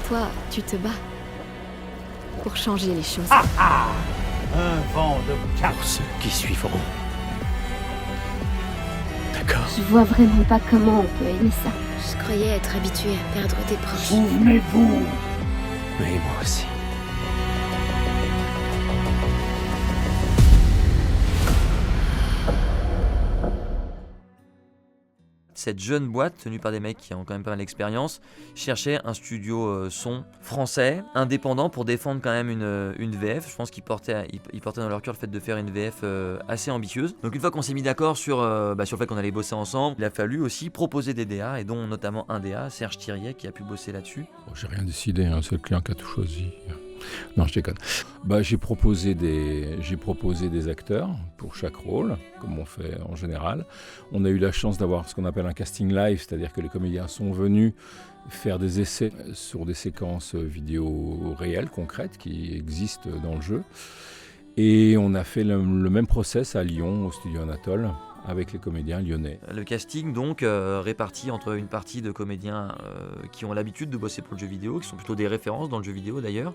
Toi, tu te bats pour changer les choses. Un vent de cap. Pour ceux qui suivront. D'accord. Je vois vraiment pas comment on peut aimer ça. Je croyais être habituée à perdre des proches. Souvenez-vous. Oui, moi aussi. Cette jeune boîte, tenue par des mecs qui ont quand même pas mal d'expérience, cherchait un studio son français, indépendant, pour défendre quand même une VF. Je pense qu'ils portaient dans leur cœur le fait de faire une VF assez ambitieuse. Donc une fois qu'on s'est mis d'accord sur le fait qu'on allait bosser ensemble, il a fallu aussi proposer des DA, et dont notamment un DA, Serge Thiriet, qui a pu bosser là-dessus. Bon, j'ai rien décidé, c'est le client qui a tout choisi. Non, je déconne. J'ai proposé des acteurs pour chaque rôle, comme on fait en général. On a eu la chance d'avoir ce qu'on appelle un casting live, c'est-à-dire que les comédiens sont venus faire des essais sur des séquences vidéo réelles, concrètes, qui existent dans le jeu. Et on a fait le même process à Lyon, au studio Anatole, avec les comédiens lyonnais. Le casting donc réparti entre une partie de comédiens qui ont l'habitude de bosser pour le jeu vidéo, qui sont plutôt des références dans le jeu vidéo d'ailleurs,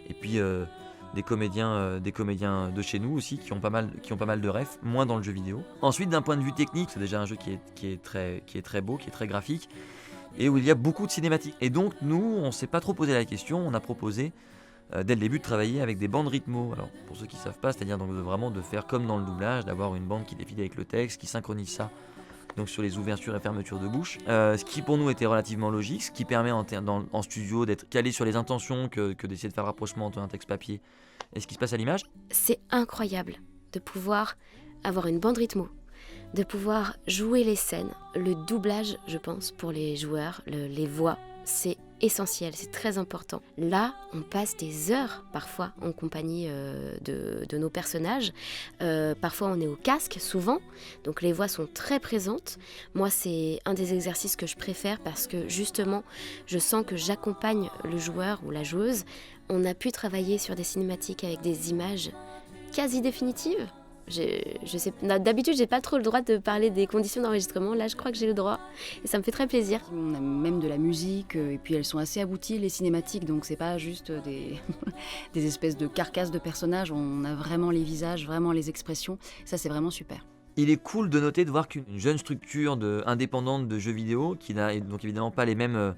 et puis des comédiens de chez nous aussi qui ont pas mal de refs, moins dans le jeu vidéo. Ensuite, d'un point de vue technique, c'est déjà un jeu qui est très beau, qui est très graphique, et où il y a beaucoup de cinématiques. Et donc nous, on s'est pas trop posé la question, on a proposé dès le début de travailler avec des bandes rythmo. Alors pour ceux qui savent pas, c'est-à-dire donc vraiment de faire comme dans le doublage, d'avoir une bande qui défile avec le texte, qui synchronise ça donc sur les ouvertures et fermetures de bouche, ce qui pour nous était relativement logique, ce qui permet en studio d'être calé sur les intentions que d'essayer de faire le rapprochement entre un texte papier et ce qui se passe à l'image. C'est incroyable de pouvoir avoir une bande rythmo, de pouvoir jouer les scènes. Le doublage, je pense, pour les joueurs, les voix, c'est essentiel, c'est très important. Là, on passe des heures parfois en compagnie de nos personnages. Parfois, on est au casque, souvent, donc les voix sont très présentes. Moi, c'est un des exercices que je préfère parce que justement, je sens que j'accompagne le joueur ou la joueuse. On a pu travailler sur des cinématiques avec des images quasi définitives. Je sais, d'habitude, j'ai pas trop le droit de parler des conditions d'enregistrement. Là, je crois que j'ai le droit et ça me fait très plaisir. On a même de la musique et puis elles sont assez abouties, les cinématiques, donc c'est pas juste des espèces de carcasses de personnages. On a vraiment les visages, vraiment les expressions. Ça, c'est vraiment super. Il est cool de noter de voir qu'une jeune structure indépendante de jeux vidéo, qui n'a donc évidemment pas les mêmes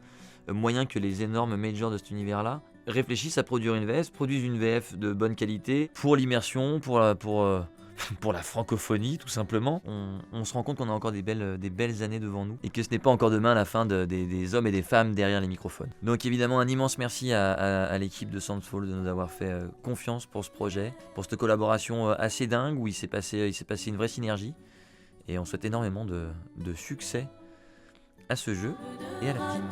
moyens que les énormes majors de cet univers-là, réfléchissent à produire une VF, produisent une VF de bonne qualité pour l'immersion, pour la francophonie, tout simplement. On se rend compte qu'on a encore des belles années devant nous et que ce n'est pas encore demain la fin des hommes et des femmes derrière les microphones. Donc évidemment, un immense merci à l'équipe de Soundfall de nous avoir fait confiance pour ce projet, pour cette collaboration assez dingue où il s'est passé une vraie synergie. Et on souhaite énormément de succès à ce jeu et à la team.